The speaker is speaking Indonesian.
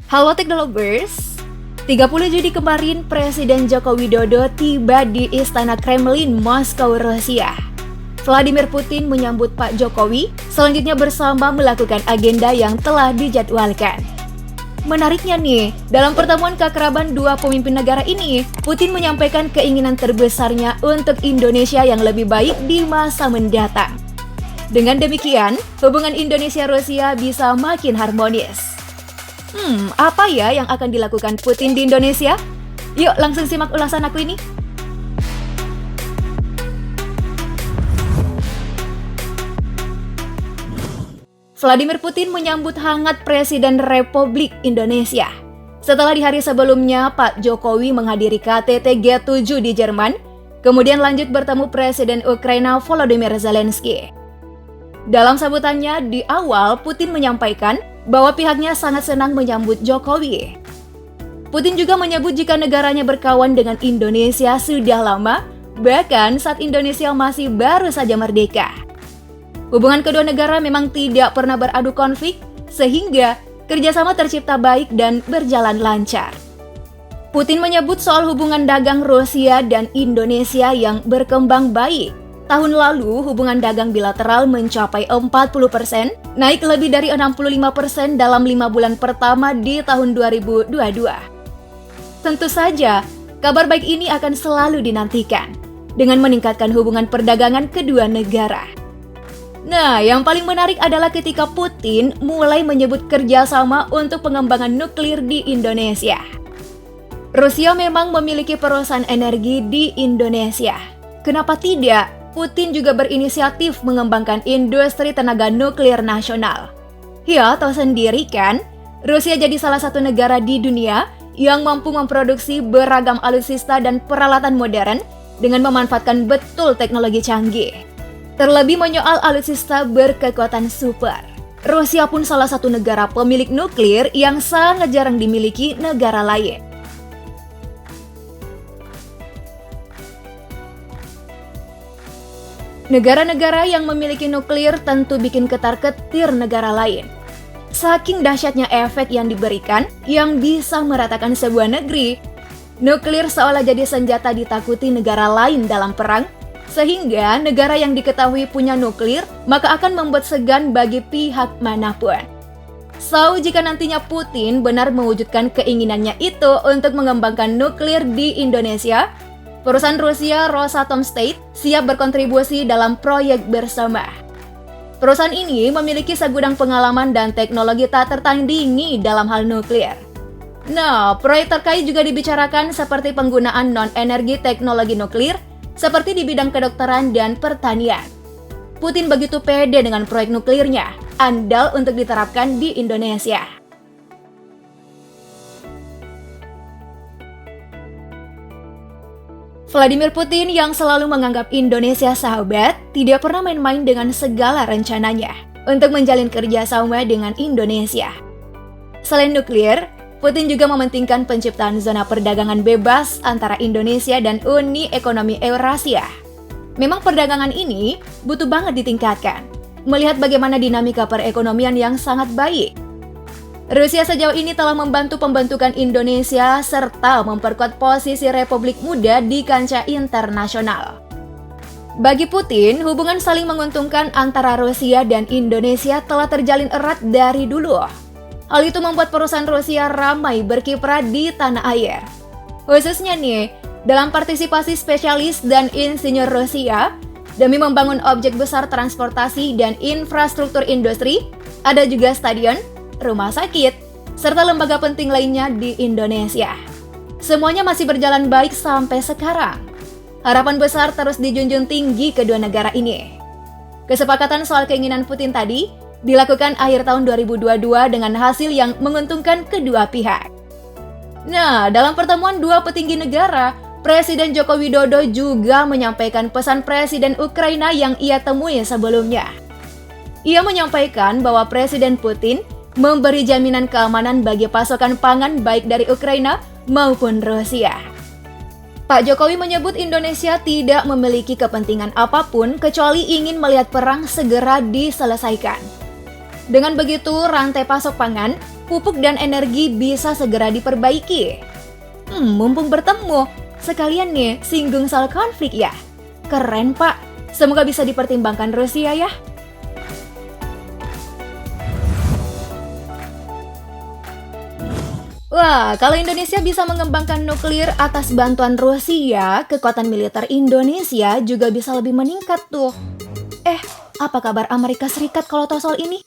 Halo Technolovers, 30 Juni kemarin Presiden Joko Widodo tiba di Istana Kremlin, Moskow, Rusia. Vladimir Putin menyambut Pak Jokowi, selanjutnya bersama melakukan agenda yang telah dijadwalkan. Menariknya nih, dalam pertemuan keakraban dua pemimpin negara ini, Putin menyampaikan keinginan terbesarnya untuk Indonesia yang lebih baik di masa mendatang. Dengan demikian, hubungan Indonesia-Rusia bisa makin harmonis. Apa ya yang akan dilakukan Putin di Indonesia? Yuk langsung simak ulasan aku ini. Vladimir Putin menyambut hangat Presiden Republik Indonesia. Setelah di hari sebelumnya, Pak Jokowi menghadiri KTT G7 di Jerman, kemudian lanjut bertemu Presiden Ukraina Volodymyr Zelensky. Dalam sambutannya, di awal Putin menyampaikan bahwa pihaknya sangat senang menyambut Jokowi. Putin juga menyebut jika negaranya berkawan dengan Indonesia sudah lama, bahkan saat Indonesia masih baru saja merdeka. Hubungan kedua negara memang tidak pernah beradu konflik, sehingga kerjasama tercipta baik dan berjalan lancar. Putin menyebut soal hubungan dagang Rusia dan Indonesia yang berkembang baik. Tahun lalu, hubungan dagang bilateral mencapai 40%, naik lebih dari 65% dalam 5 bulan pertama di tahun 2022. Tentu saja, kabar baik ini akan selalu dinantikan dengan meningkatkan hubungan perdagangan kedua negara. Nah, yang paling menarik adalah ketika Putin mulai menyebut kerjasama untuk pengembangan nuklir di Indonesia. Rusia memang memiliki perusahaan energi di Indonesia. Kenapa tidak? Putin juga berinisiatif mengembangkan industri tenaga nuklir nasional. Ya, tahu sendiri kan, Rusia jadi salah satu negara di dunia yang mampu memproduksi beragam alutsista dan peralatan modern dengan memanfaatkan betul teknologi canggih. Terlebih menyoal alutsista berkekuatan super. Rusia pun salah satu negara pemilik nuklir yang sangat jarang dimiliki negara lain. Negara-negara yang memiliki nuklir tentu bikin ketar-ketir negara lain. Saking dahsyatnya efek yang diberikan yang bisa meratakan sebuah negeri, nuklir seolah jadi senjata ditakuti negara lain dalam perang, sehingga negara yang diketahui punya nuklir maka akan membuat segan bagi pihak manapun. So, jika nantinya Putin benar mewujudkan keinginannya itu untuk mengembangkan nuklir di Indonesia, perusahaan Rusia Rosatom State siap berkontribusi dalam proyek bersama. Perusahaan ini memiliki segudang pengalaman dan teknologi tak tertandingi dalam hal nuklir. Nah, proyek terkait juga dibicarakan seperti penggunaan non-energi teknologi nuklir, seperti di bidang kedokteran dan pertanian. Putin begitu pede dengan proyek nuklirnya, andal untuk diterapkan di Indonesia. Vladimir Putin yang selalu menganggap Indonesia sahabat, tidak pernah main-main dengan segala rencananya untuk menjalin kerjasama dengan Indonesia. Selain nuklir, Putin juga mementingkan penciptaan zona perdagangan bebas antara Indonesia dan Uni Ekonomi Eurasia. Memang perdagangan ini butuh banget ditingkatkan, melihat bagaimana dinamika perekonomian yang sangat baik. Rusia sejauh ini telah membantu pembentukan Indonesia serta memperkuat posisi Republik Muda di kancah internasional. Bagi Putin, hubungan saling menguntungkan antara Rusia dan Indonesia telah terjalin erat dari dulu. Hal itu membuat perusahaan Rusia ramai berkiprah di tanah air. Khususnya nih, dalam partisipasi spesialis dan insinyur Rusia, demi membangun objek besar transportasi dan infrastruktur industri, ada juga stadion, rumah sakit, serta lembaga penting lainnya di Indonesia. Semuanya masih berjalan baik sampai sekarang. Harapan besar terus dijunjung tinggi kedua negara ini. Kesepakatan soal keinginan Putin tadi dilakukan akhir tahun 2022 dengan hasil yang menguntungkan kedua pihak. Nah, dalam pertemuan dua petinggi negara, Presiden Joko Widodo juga menyampaikan pesan Presiden Ukraina yang ia temui sebelumnya. Ia menyampaikan bahwa Presiden Putin memberi jaminan keamanan bagi pasokan pangan baik dari Ukraina maupun Rusia. Pak Jokowi menyebut Indonesia tidak memiliki kepentingan apapun kecuali ingin melihat perang segera diselesaikan. Dengan begitu, rantai pasok pangan pupuk dan energi bisa segera diperbaiki. Mumpung bertemu, sekalian nih singgung soal konflik ya. Keren Pak, semoga bisa dipertimbangkan Rusia ya. Wah, kalau Indonesia bisa mengembangkan nuklir atas bantuan Rusia, kekuatan militer Indonesia juga bisa lebih meningkat tuh. Apa kabar Amerika Serikat kalau tahu soal ini?